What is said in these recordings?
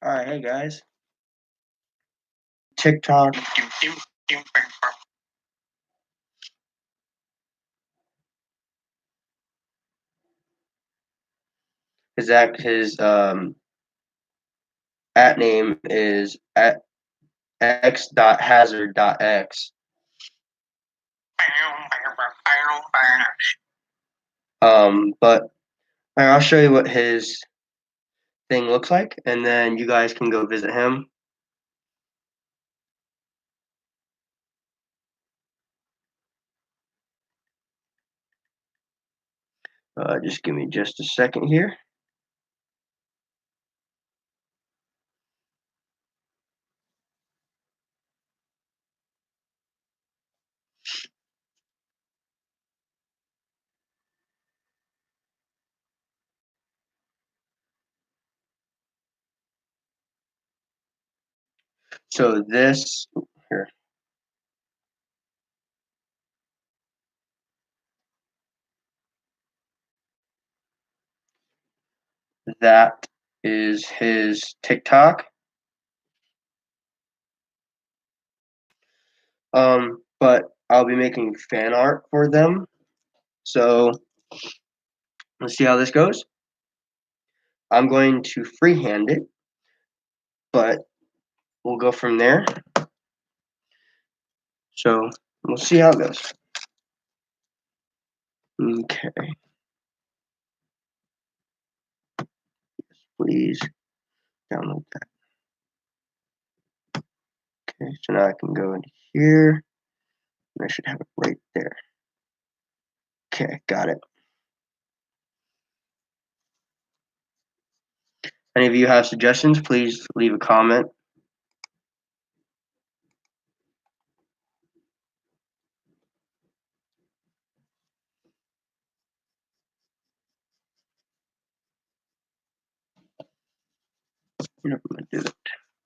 Alright, hey guys. TikTok his at name is at x.hazard.x. But I'll show you what his thing looks like, and then you guys can go visit him. Just give me just a second here. So this here, that is his TikTok. But I'll be making fan art for them. So let's see how this goes. I'm going to freehand it, but we'll go from there. So we'll see how it goes. Okay. Please download that. Okay, so now I can go into here. And I should have it right there. Okay, got it. Any of you have suggestions, please leave a comment. I'm going to do it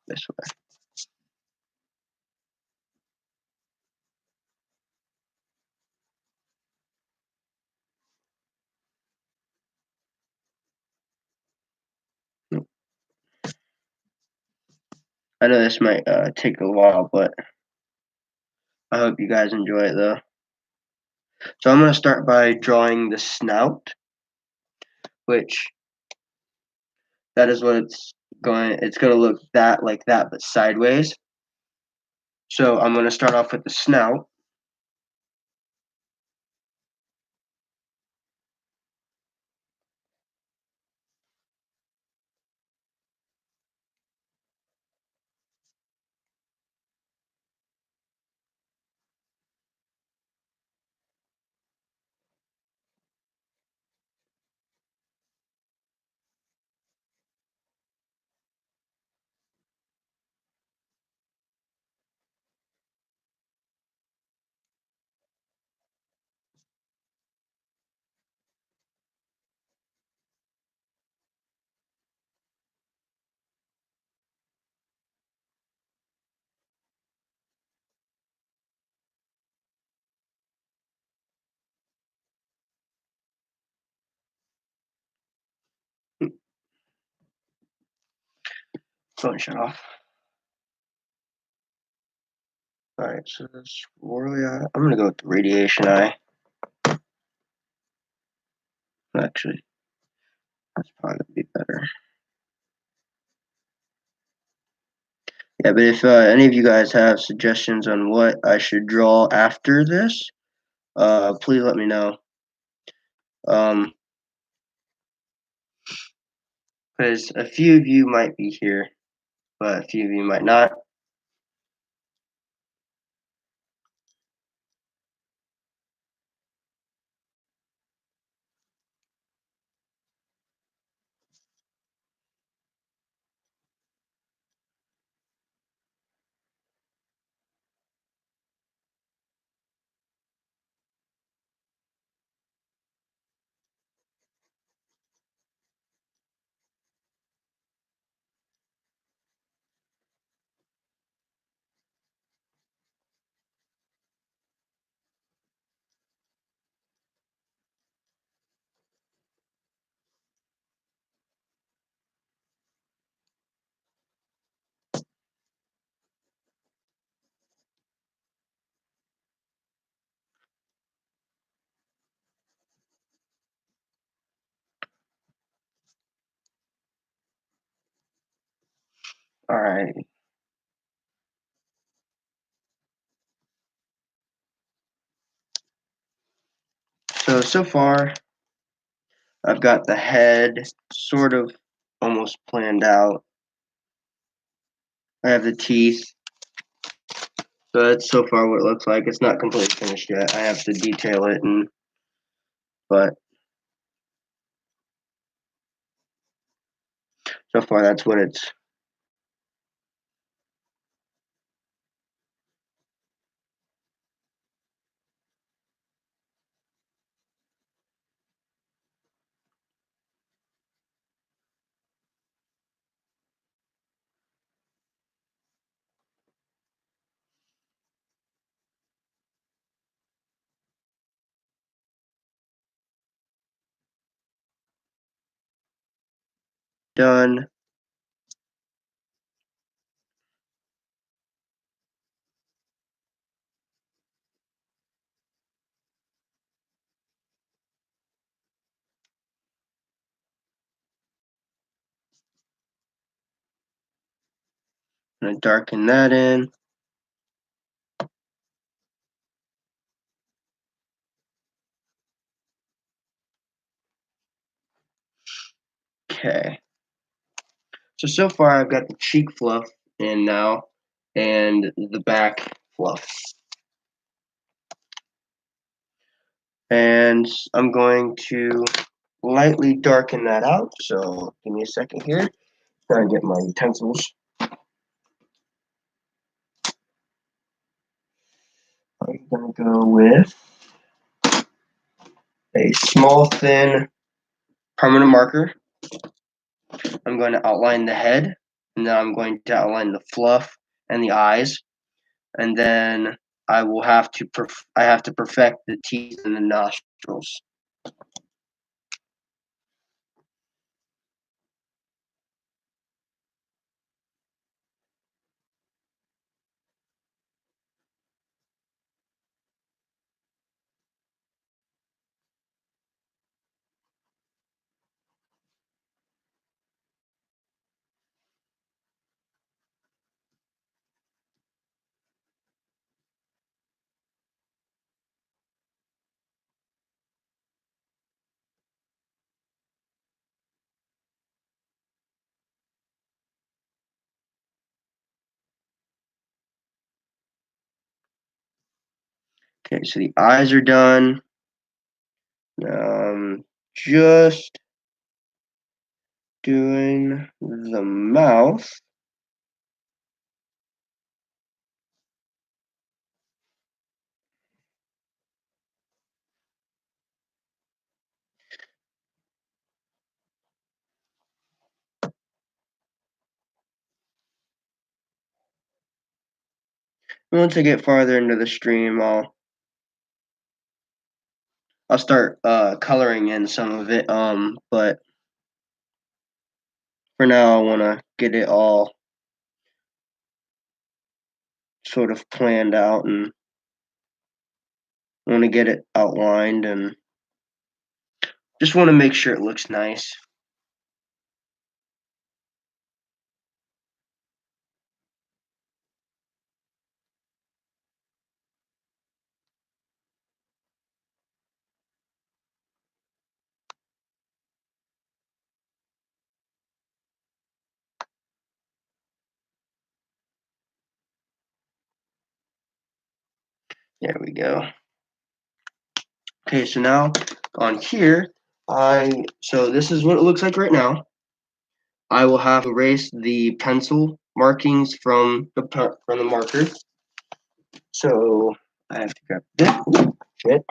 this way. I know this might take a while, but I hope you guys enjoy it though. So I'm going to start by drawing the snout, which that is what it's going to look like that, but sideways. So I'm going to start off with the snout. Phone shut off. Alright, so this swirly eye, I'm going to go with the radiation eye. Actually, that's probably going to be better. Yeah, but if any of you guys have suggestions on what I should draw after this, please let me know. Because a few of you might be here, but a few of you might not. Alright. So far, I've got the head sort of almost planned out. I have the teeth. So that's so far what it looks like. It's not completely finished yet. I have to detail it, but so far that's what it's done. I'm gonna darken that in. Okay. So far I've got the cheek fluff in now and the back fluff. And I'm going to lightly darken that out. So give me a second here. Try and get my utensils. I'm gonna go with a small thin permanent marker. I'm going to outline the head, and then I'm going to outline the fluff and the eyes, and then I have to perfect the teeth and the nostrils. Okay, so the eyes are done. Just doing the mouth. Once I get farther into the stream, I'll start coloring in some of it. But for now, I want to get it all sort of planned out, and I want to get it outlined, and just want to make sure it looks nice. There we go. Okay, so now on here, so this is what it looks like right now. I will have to erase the pencil markings from the marker. So I have to grab this bit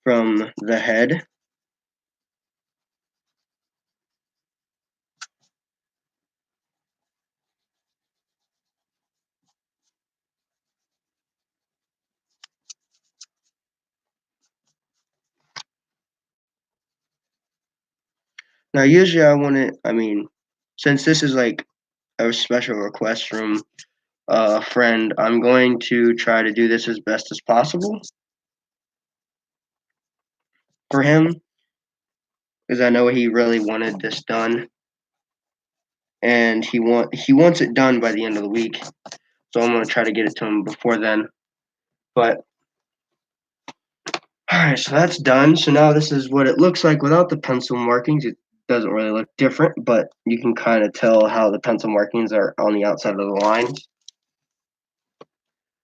from the head. Now, usually since this is like a special request from a friend, I'm going to try to do this as best as possible for him because I know he really wanted this done. and he wants it done by the end of the week. So I'm gonna try to get it to him before then. But alright, so that's done. So now this is what it looks like without the pencil markings. It doesn't really look different, but you can kind of tell how the pencil markings are on the outside of the lines.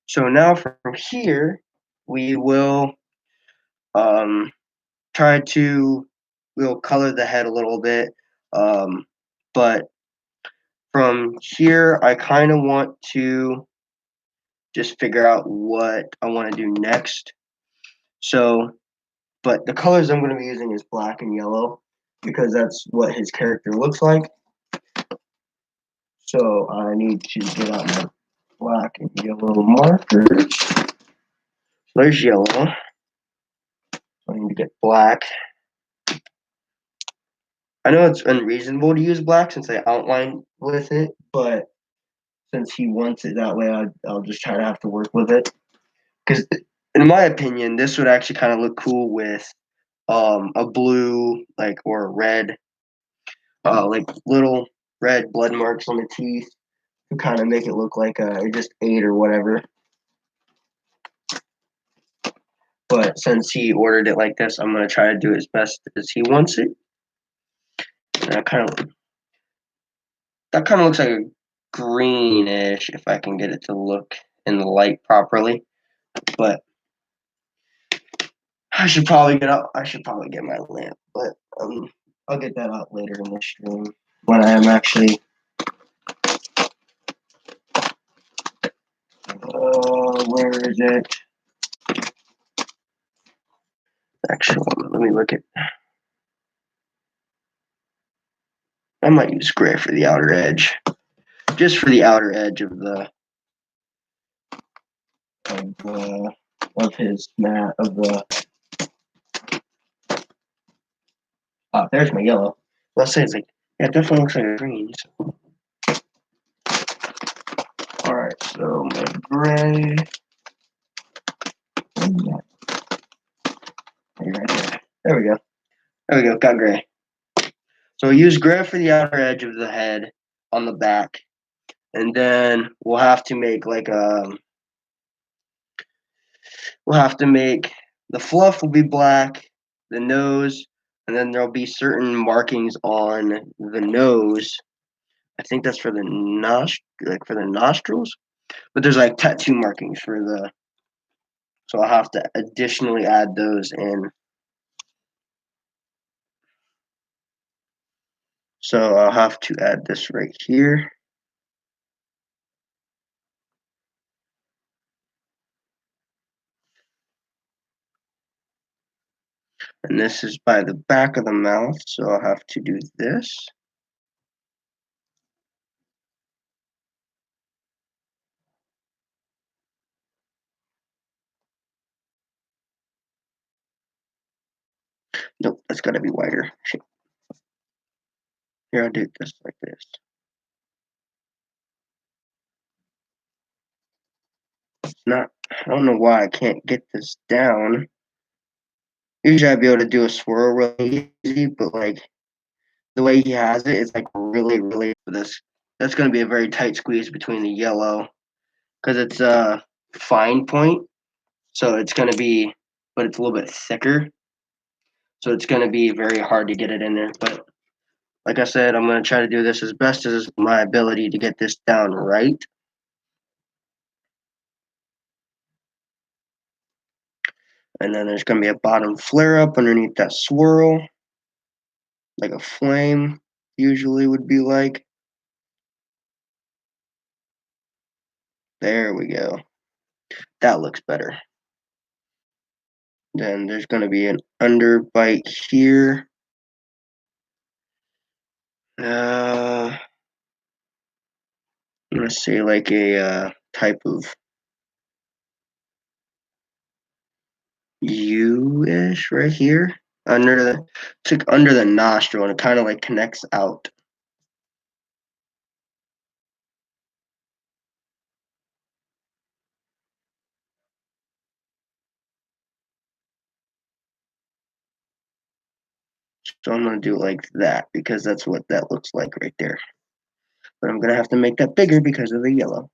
So now from here, we will try to, we'll color the head a little bit. But from here, I kind of want to just figure out what I want to do next. So, but the colors I'm going to be using is black and yellow because that's what his character looks like. So I need to get out my black and yellow markers. So there's yellow. So I need to get black. I know it's unreasonable to use black since I outlined with it, but since he wants it that way, I'll just try to have to work with it. Because in my opinion, this would actually kind of look cool with a blue, like, or a red, like little red blood marks on the teeth to kind of make it look like it just ate or whatever. But since he ordered it like this, I'm gonna try to do it as best as he wants it. And that kind of looks like a greenish if I can get it to look in the light properly. But I should probably get my lamp, but I'll get that out later in the stream when I am actually. Where is it? Actually, let me look at. I might use gray for the outer edge, just for the outer edge of his mat of the. Oh, there's my yellow. Let's say it's like, yeah, it definitely looks like a green. So. All right, so my gray. There we go. There we go. Got gray. So we use gray for the outer edge of the head on the back, and then we'll have to make like the fluff will be black, the nose, and then there'll be certain markings on the nose. I think that's for the nostrils, but there's like tattoo markings for the. So I'll have to additionally add those in. So I'll have to add this right here. And this is by the back of the mouth, so I'll have to do this. Nope, that's got to be wider. Shit. Here, I'll do this like this. I don't know why I can't get this down. Usually I'd be able to do a swirl really easy, but like the way he has it, it's like really this. That's going to be a very tight squeeze between the yellow because it's a fine point, so it's going to be, but it's a little bit thicker, so it's going to be very hard to get it in there. But like I said, I'm going to try to do this as best as my ability to get this down right. And then there's going to be a bottom flare up underneath that swirl, like a flame usually would be like. There we go. That looks better. Then there's going to be an underbite here. I'm going to say like a type of U-ish right here. It's like under the nostril, and it kind of like connects out. So I'm going to do it like that because that's what that looks like right there. but I'm gonna have to make that bigger because of the yellow.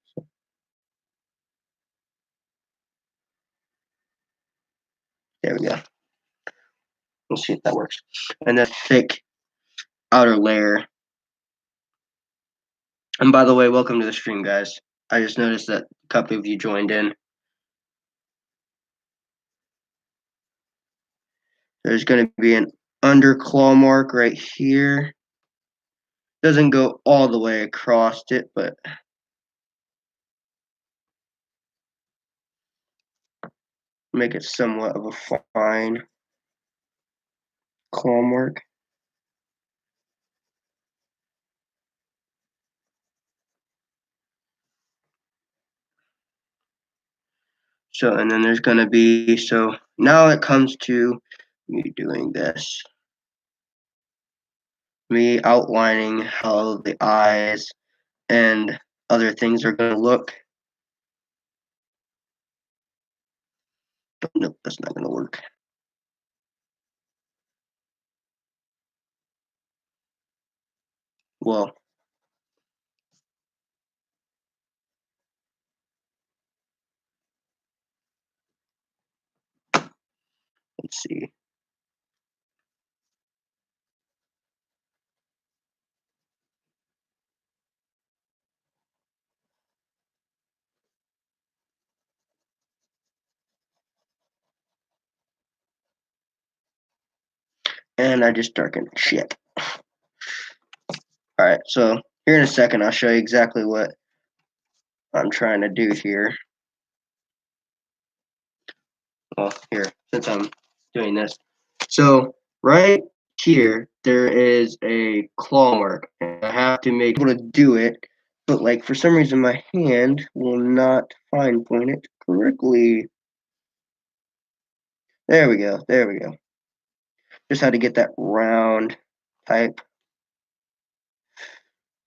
There we go. We'll see if that works. And that thick outer layer. And by the way, welcome to the stream, guys. I just noticed that a couple of you joined in. There's going to be an under claw mark right here. Doesn't go all the way across it, but make it somewhat of a fine claw mark. So, and then there's going to be, so now it comes to me doing this. Me outlining how the eyes and other things are going to look. Nope, that's not going to work. Well, let's see. And I just darkened shit. Alright, so here in a second I'll show you exactly what I'm trying to do here. Well, here, since I'm doing this. So right here there is a claw mark. And I have to make able to do it, but like for some reason my hand will not fine point it correctly. There we go, there we go. Just had to get that round type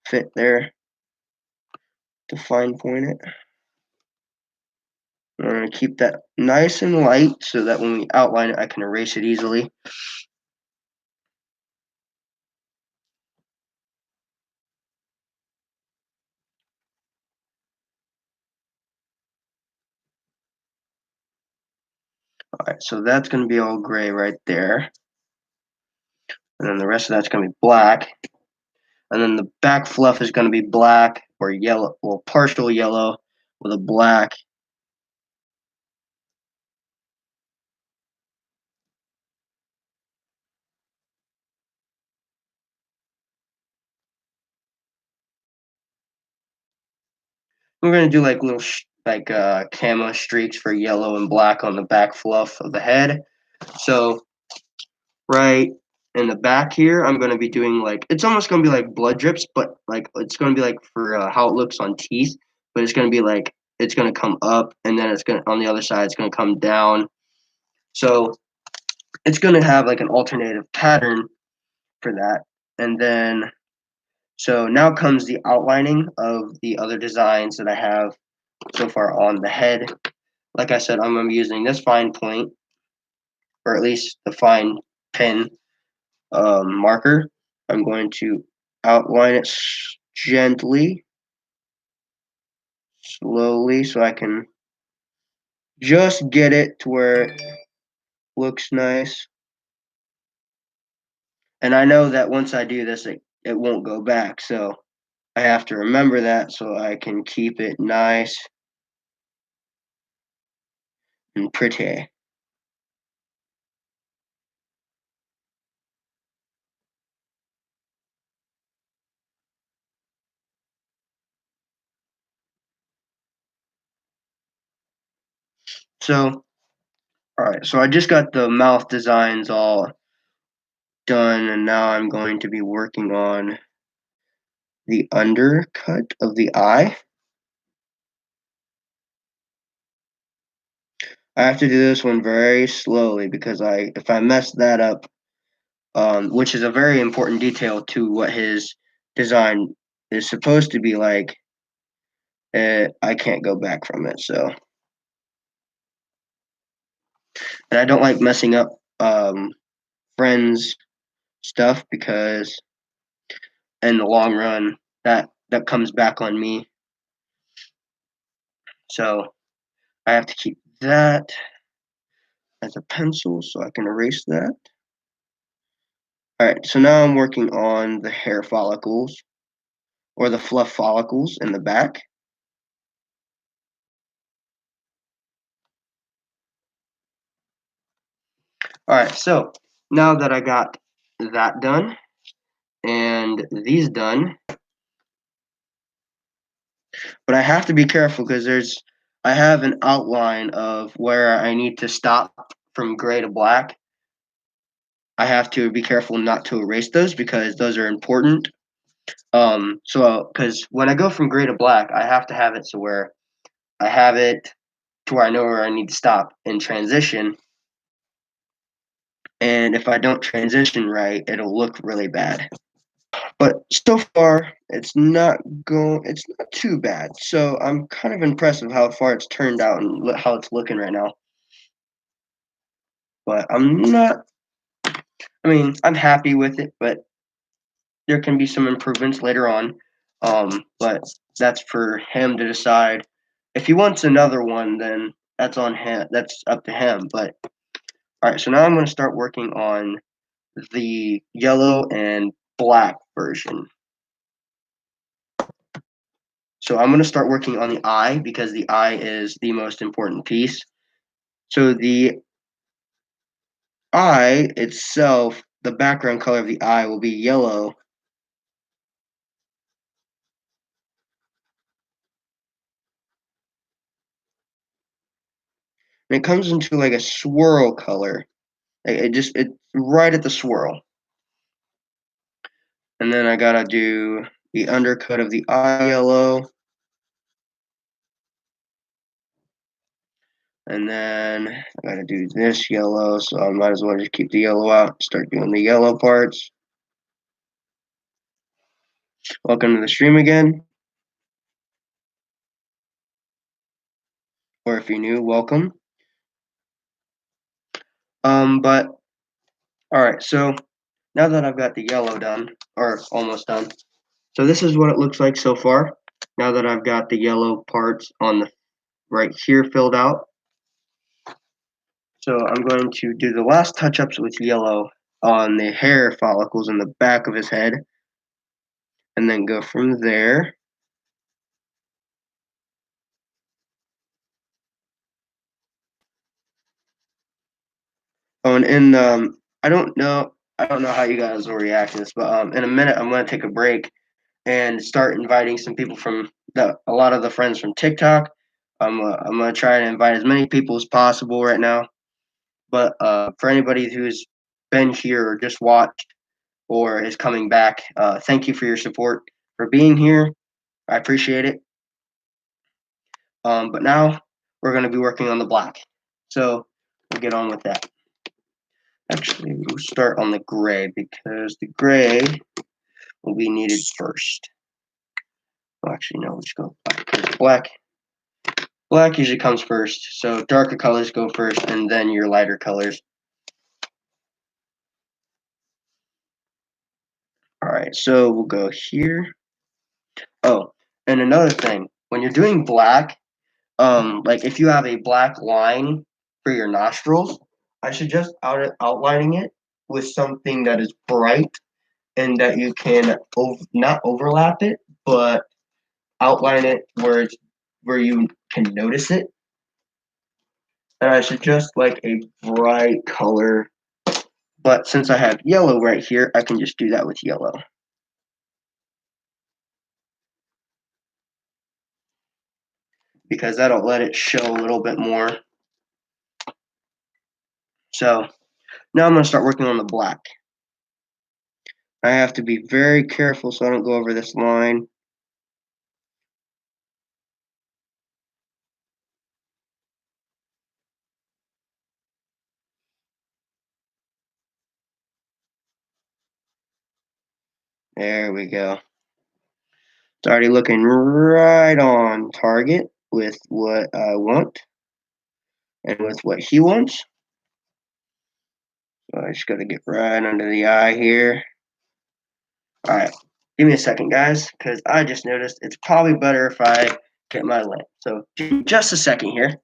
fit there to fine point it. I'm going to keep that nice and light so that when we outline it, I can erase it easily. Alright, so that's going to be all gray right there. And then the rest of that's going to be black. And then the back fluff is going to be black or yellow, well, partial yellow with a black. We're going to do like little camo streaks for yellow and black on the back fluff of the head. So right in the back here, I'm going to be doing like, it's almost going to be like blood drips, but like it's going to be like for how it looks on teeth, but it's going to be like, it's going to come up and then it's going to, on the other side, it's going to come down. So it's going to have like an alternative pattern for that. And then, so now comes the outlining of the other designs that I have so far on the head. Like I said, I'm going to be using this fine point, or at least the fine pen marker. I'm going to outline it gently, slowly, so I can just get it to where it looks nice. And I know that once I do this, it won't go back, so I have to remember that so I can keep it nice and pretty. So, alright, so I just got the mouth designs all done, and now I'm going to be working on the undercut of the eye. I have to do this one very slowly because if I mess that up, which is a very important detail to what his design is supposed to be like, I can't go back from it. So, and I don't like messing up friends' stuff because in the long run, that that comes back on me. So I have to keep that as a pencil so I can erase that. Alright, so now I'm working on the hair follicles, or the fluff follicles in the back. Alright, so now that I got that done, and these done, but I have to be careful because I have an outline of where I need to stop from gray to black. I have to be careful not to erase those because those are important. So because when I go from gray to black, I have to have it so where I have it to where I know where I need to stop in transition. And if I don't transition right, it'll look really bad. But so far, it's not too bad. So I'm kind of impressed with how far it's turned out and how it's looking right now. But I'm not. I mean, I'm happy with it, but there can be some improvements later on. But that's for him to decide. If he wants another one, then that's on him. That's up to him. But all right, so now I'm going to start working on the yellow and black version. So I'm going to start working on the eye because the eye is the most important piece. So the eye itself, the background color of the eye will be yellow. And it comes into like a swirl color. It's right at the swirl. And then I gotta do the undercut of the eye yellow. And then I gotta do this yellow, so I might as well just keep the yellow out, start doing the yellow parts. Welcome to the stream again. Or if you're new, welcome. But alright, so now that I've got the yellow done, or almost done, so this is what it looks like so far. Now that I've got the yellow parts on the right here filled out. So I'm going to do the last touch-ups with yellow on the hair follicles in the back of his head, and then go from there. Oh, and in I don't know how you guys will react to this, but in a minute I'm going to take a break and start inviting some people from a lot of the friends from TikTok. I'm going to try to invite as many people as possible right now. But for anybody who's been here or just watched or is coming back, thank you for your support, for being here. I appreciate it. But now we're going to be working on the black. So we'll get on with that. Actually, we'll start on the gray because the gray will be needed first. Well, actually, no, let's go black because black usually comes first. So darker colors go first and then your lighter colors. All right, so we'll go here. Oh, and another thing, when you're doing black, like if you have a black line for your nostrils, I suggest outlining it with something that is bright and that you can not overlap it, but outline it where you can notice it. And I suggest like a bright color, but since I have yellow right here, I can just do that with yellow. Because that'll let it show a little bit more. So now I'm going to start working on the black. I have to be very careful so I don't go over this line. There we go. It's already looking right on target with what I want and with what he wants. So I just got to get right under the eye here. Alright, Give me a second, guys, because I just noticed it's probably better if I get my lamp. So just a second here.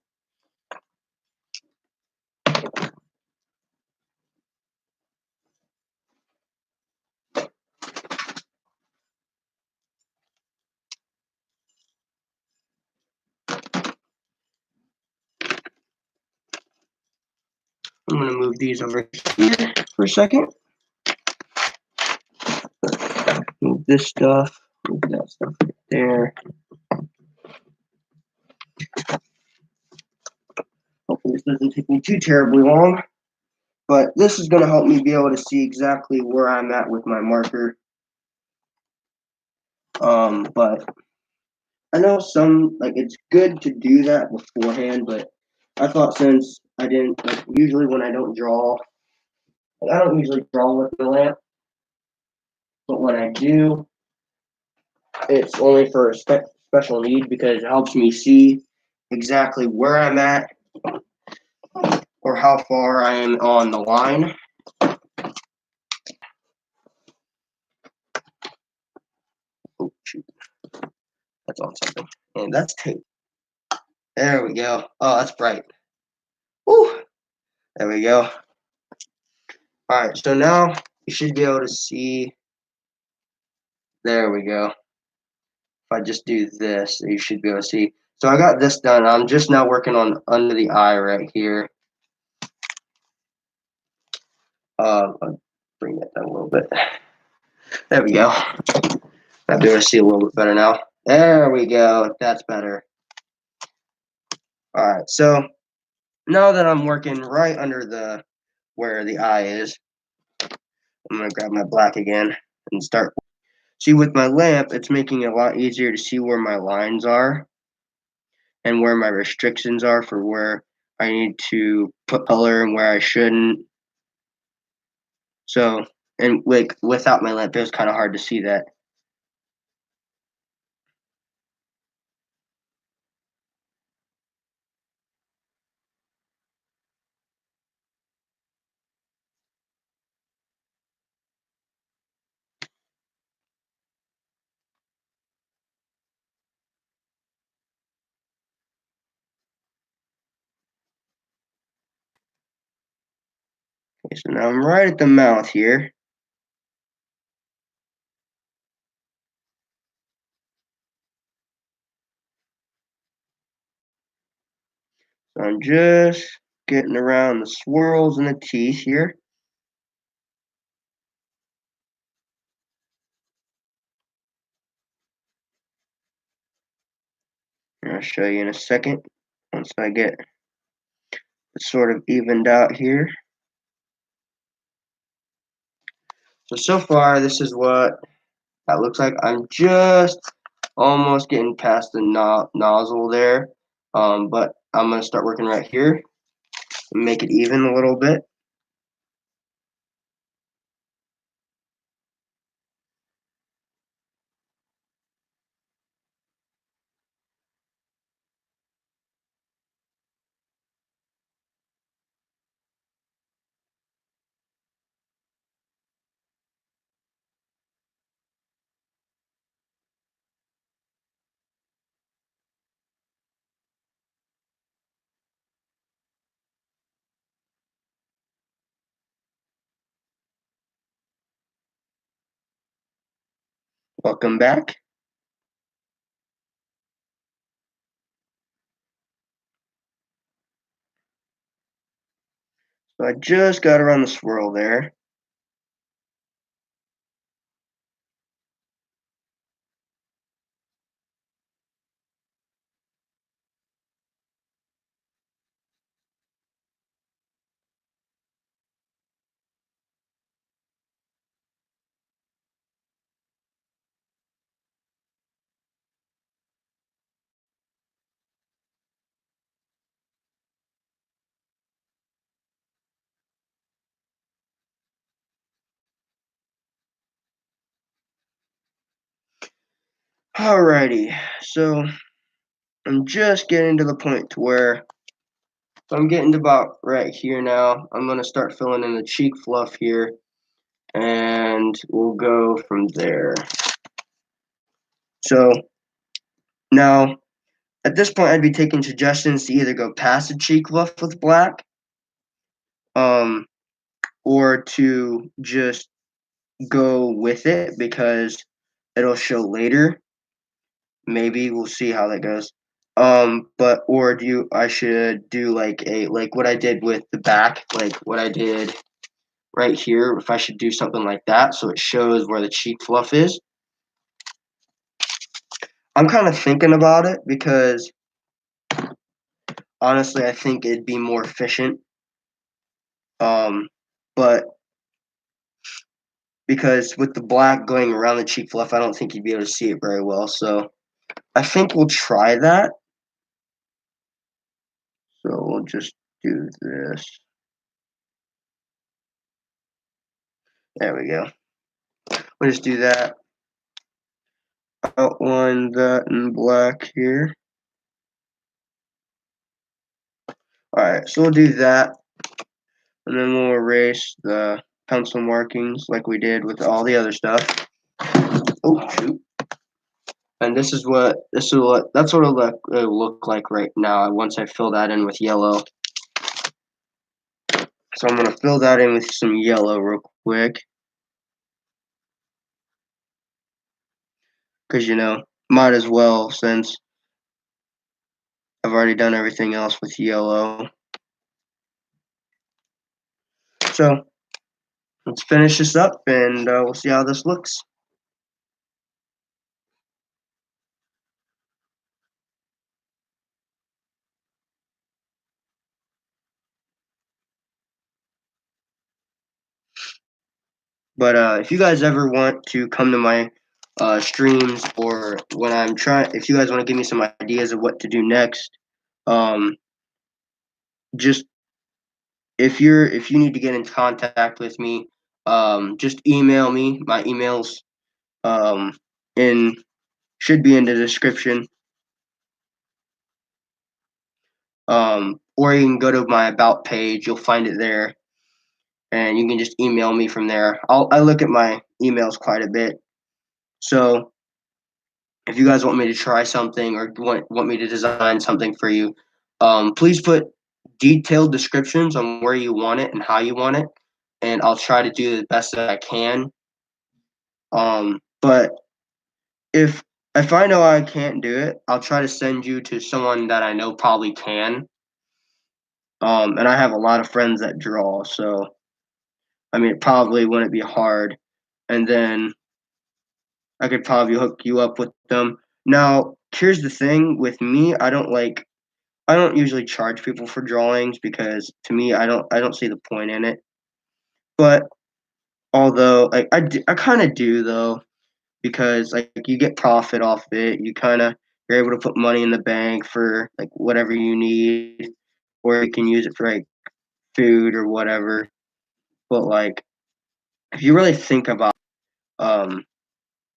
I'm going to move these over here for a second. Move this stuff, move that stuff right there. Hopefully this doesn't take me too terribly long. But this is going to help me be able to see exactly where I'm at with my marker. But I know it's good to do that beforehand, but I thought since I didn't, usually when I don't draw, I don't usually draw with the lamp, but when I do, it's only for a special need because it helps me see exactly where I'm at or how far I am on the line. Oh, shoot. That's on something. And that's tape. There we go. Oh, that's bright. Woo! There we go. Alright, so now you should be able to see. There we go. If I just do this, you should be able to see. So I got this done. I'm just now working on under the eye right here. I'll bring that down a little bit. There we go. I'll be able to see a little bit better now. There we go. That's better. Alright, so now that I'm working right under where the eye is, I'm going to grab my black again and start. See, with my lamp, it's making it a lot easier to see where my lines are and where my restrictions are for where I need to put color and where I shouldn't. So, and like without my lamp, it was kind of hard to see that. Okay, so now I'm right at the mouth here. So I'm just getting around the swirls and the teeth here. And I'll show you in a second once I get it sort of evened out here. So far, this is what that looks like. I'm just almost getting past the nozzle there, but I'm going to start working right here and make it even a little bit. Welcome back. So I just got around the swirl there. Alrighty, so I'm just getting to the point to where I'm getting to about right here now. I'm going to start filling in the cheek fluff here, and we'll go from there. So now at this point, I'd be taking suggestions to either go past the cheek fluff with black, or to just go with it because it'll show later. Maybe we'll see how that goes. But or I should do like what I did with the back, like what I did right here, if I should do something like that so it shows where the cheek fluff is. I'm kind of thinking about it because honestly I think it'd be more efficient. But because with the black going around the cheek fluff, I don't think you'd be able to see it very well. So I think we'll try that. So we'll just do this. There we go. We'll just do that. Outline that in black here. Alright, so we'll do that. And then we'll erase the pencil markings like we did with all the other stuff. Oh shoot. And that's what it'll look like right now once I fill that in with yellow. So I'm gonna fill that in with some yellow real quick. Because might as well since I've already done everything else with yellow. So let's finish this up and we'll see how this looks. But if you guys ever want to come to my streams, or when if you guys want to give me some ideas of what to do next, just if you need to get in contact with me, just email me. My emails in should be in the description. Or you can go to my about page. You'll find it there, and you can just email me from there. I look at my emails quite a bit, so if you guys want me to try something or want me to design something for you, please put detailed descriptions on where you want it and how you want it, and I'll try to do the best that I can. But if I know I can't do it, I'll try to send you to someone that I know probably can. And I have a lot of friends that draw, so I mean, it probably wouldn't be hard. And then I could probably hook you up with them. Now, here's the thing with me, I don't usually charge people for drawings because to me, I don't see the point in it. But although I kind of do though, because like you get profit off it, you're able to put money in the bank for like whatever you need, or you can use it for like food or whatever. But like if you really think about um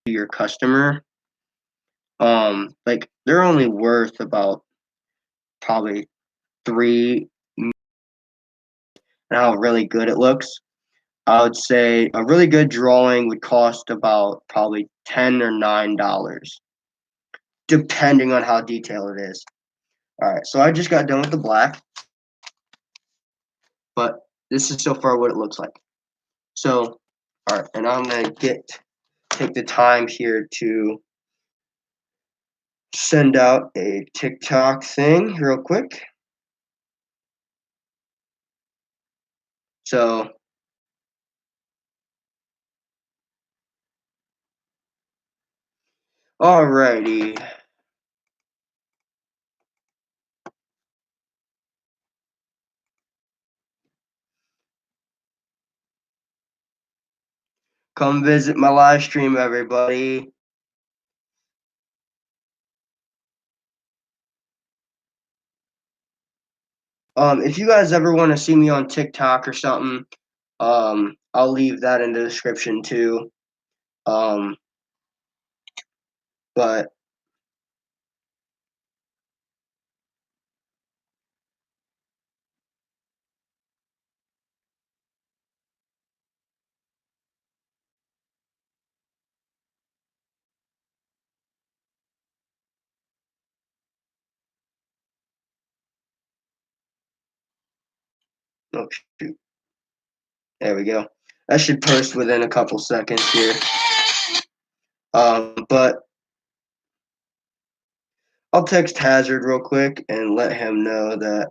your customer, like they're only worth about probably three and how really good it looks. I would say a really good drawing would cost about probably $10 or $9, depending on how detailed it is. All right, so I just got done with the black, but this is so far what it looks like. So, all right, and I'm gonna take the time here to send out a TikTok thing real quick. So, alrighty. Come visit my live stream, everybody. If you guys ever want to see me on TikTok or something, I'll leave that in the description too. But Oh shoot. There we go. That should post within a couple seconds here. But I'll text Hazard real quick and let him know that.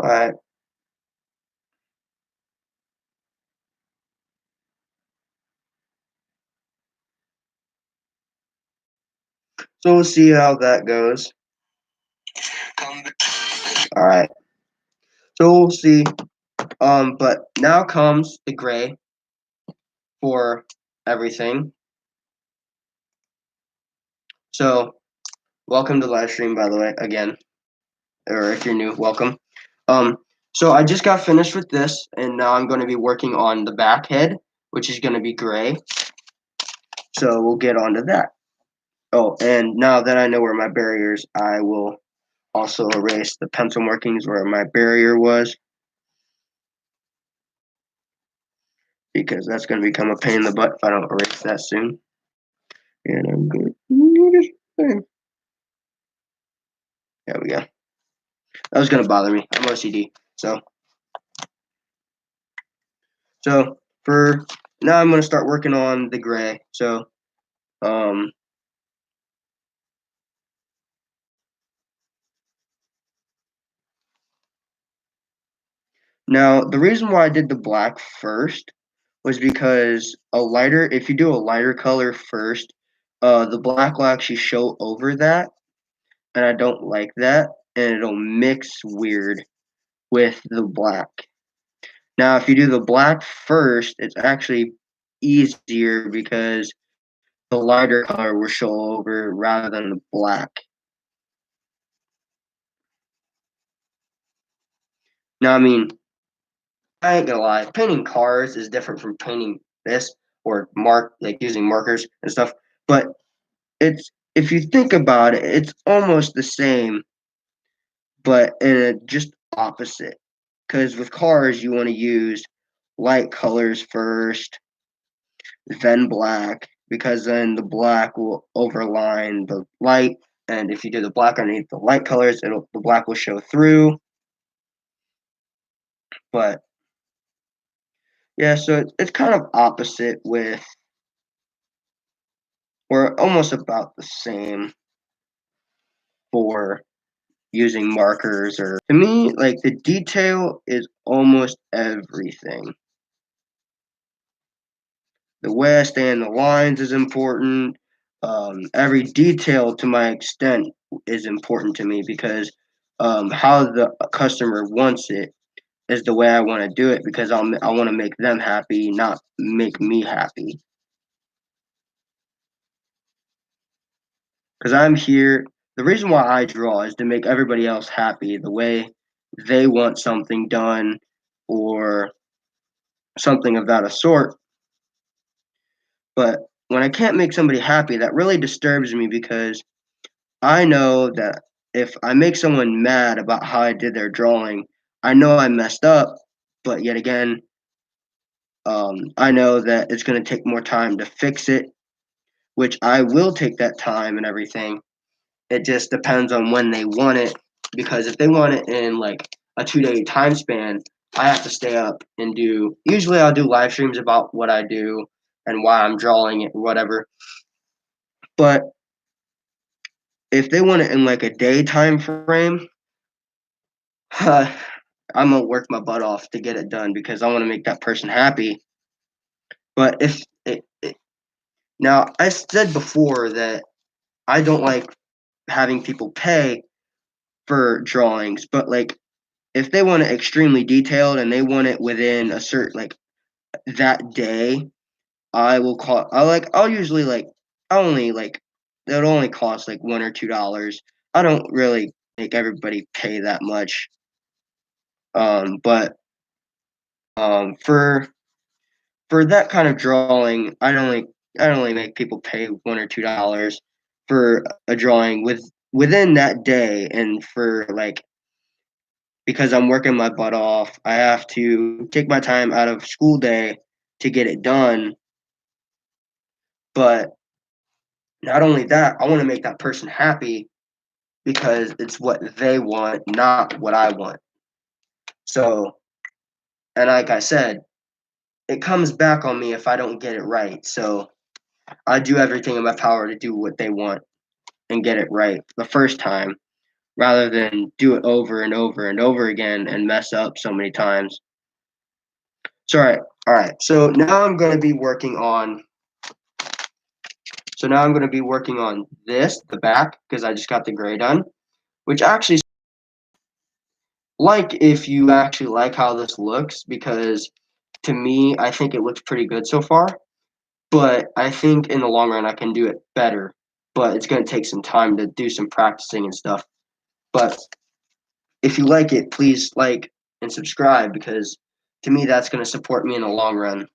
All right. So we'll see how that goes. All right. So we'll see. But now comes the gray for everything. So welcome to live stream, by the way, again, or if you're new, welcome. So I just got finished with this, and now I'm going to be working on the back head, which is going to be gray. So we'll get on to that. Oh, and now that I know where my barriers, I will also erase the pencil markings where my barrier was, because that's going to become a pain in the butt if I don't erase that soon. And I'm going to do this thing. There we go. That was going to bother me. I'm OCD. So for now, I'm going to start working on the gray. So, now the reason why I did the black first was because if you do a lighter color first, the black will actually show over that, and I don't like that, and it'll mix weird with the black. Now, if you do the black first, it's actually easier because the lighter color will show over rather than the black. Now, I mean, I ain't gonna lie, painting cars is different from painting this or using markers and stuff. But if you think about it, it's almost the same, but in a just opposite. Because with cars, you want to use light colors first, then black, because then the black will overline the light, and if you do the black underneath the light colors, the black will show through. But yeah, so it's kind of opposite with, or almost about the same for using markers. Or to me, like, the detail is almost everything. The way I stay in the lines is important. Every detail to my extent is important to me, because how the customer wants it is the way I want to do it, because I want to make them happy, not make me happy. Because I'm here. The reason why I draw is to make everybody else happy the way they want something done, or something of that sort. But when I can't make somebody happy, that really disturbs me, because I know that if I make someone mad about how I did their drawing, I know I messed up, but yet again, I know that it's going to take more time to fix it, which I will take that time and everything. It just depends on when they want it, because if they want it in like a 2-day time span, I have to stay up and usually I'll do live streams about what I do and why I'm drawing it or whatever. But if they want it in like a day time frame, I'm gonna work my butt off to get it done, because I want to make that person happy. But now, I said before that I don't like having people pay for drawings, but like, if they want it extremely detailed and they want it within a certain, like, that day, I'll usually I only it'll only cost like $1 or $2. I don't really make everybody pay that much. But for that kind of drawing, I only make people pay $1 or $2 for a drawing within that day, and for because I'm working my butt off, I have to take my time out of school day to get it done. But not only that, I want to make that person happy because it's what they want, not what I want. So, and like I said, it comes back on me if I don't get it right. So, I do everything in my power to do what they want and get it right the first time rather than do it over and over and over again and mess up so many times. So, all right. So now I'm going to be working on the back, because I just got the gray done, which actually, if you actually like how this looks, because to me, I think it looks pretty good so far, but I think in the long run I can do it better, but it's going to take some time to do some practicing and stuff. But if you like it, please like and subscribe, because to me, that's going to support me in the long run.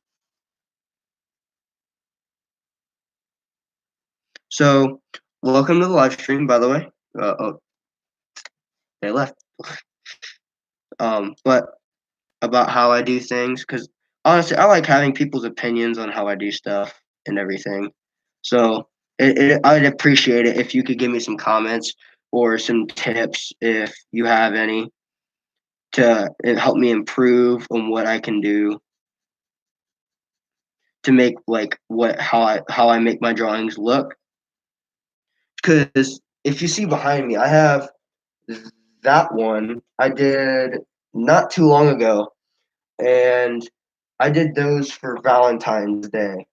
So, welcome to the live stream, by the way. Oh, they left. But about how I do things, because honestly, I like having people's opinions on how I do stuff and everything. So, I'd appreciate it if you could give me some comments or some tips, if you have any, to help me improve on what I can do to make how I make my drawings look. Because if you see behind me, I have that one I did not too long ago, and I did those for Valentine's Day.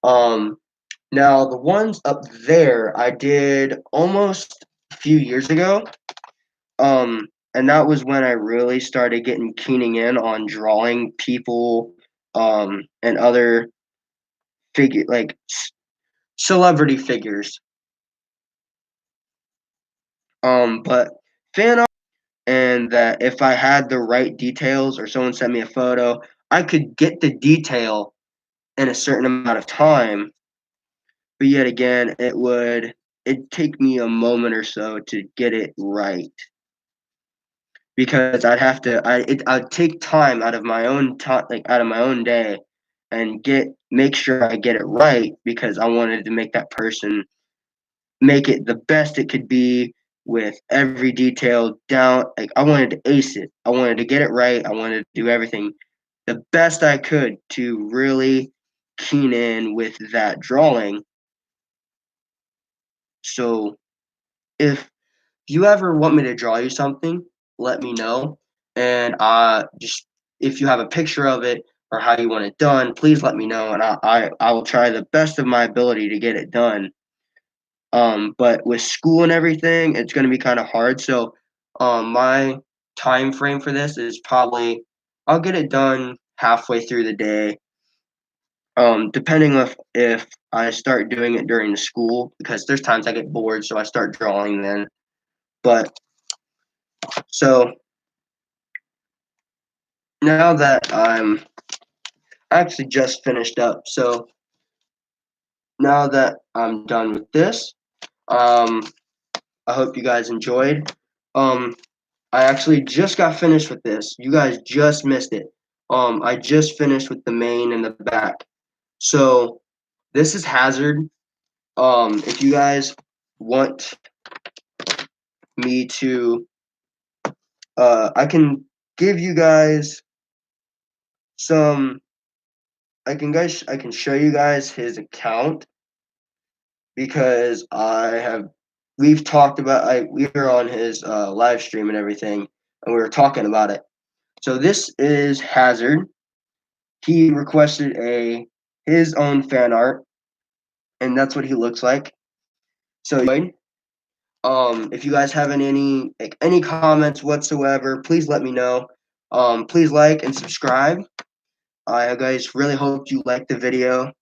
Um, Now the ones up there I did almost a few years ago. And that was when I really started getting keening in on drawing people, and other celebrity figures. But fan art, and that if I had the right details or someone sent me a photo, I could get the detail in a certain amount of time. But yet again, it'd take me a moment or so to get it right, because I'd take time out of my own time, out of my own day, and make sure I get it right, because I wanted to make that person make it the best it could be, with every detail down. I wanted to ace it. I wanted to get it right. I wanted to do everything the best I could to really keen in with that drawing. So if you ever want me to draw you something, let me know. And just if you have a picture of it or how you want it done, please let me know, and I will try the best of my ability to get it done. But with school and everything, it's going to be kind of hard. So, my time frame for this is probably I'll get it done halfway through the day. Depending if I start doing it during the school, because there's times I get bored, so I start drawing then. But so now that I'm actually just finished up, so now that I'm done with this, um, I hope you guys enjoyed. I actually just got finished with this. You guys just missed it. I just finished with the main and the back. So this is Hazard. If you guys want me to, I can give you guys some. I can show you guys his account, because we've talked about. We were on his live stream and everything, and we were talking about it. So this is Hazard. He requested his own fan art, and that's what he looks like. So, if you guys have any comments whatsoever, please let me know. Please like and subscribe. I guys really hope you liked the video.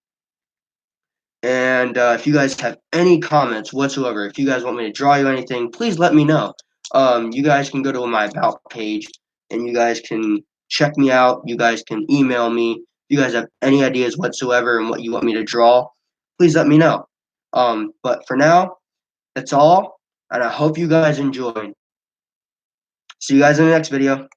And if you guys have any comments whatsoever, if you guys want me to draw you anything, please let me know. You guys can go to my About page, and you guys can check me out. You guys can email me. If you guys have any ideas whatsoever and what you want me to draw, please let me know. But for now, that's all, and I hope you guys enjoyed. See you guys in the next video.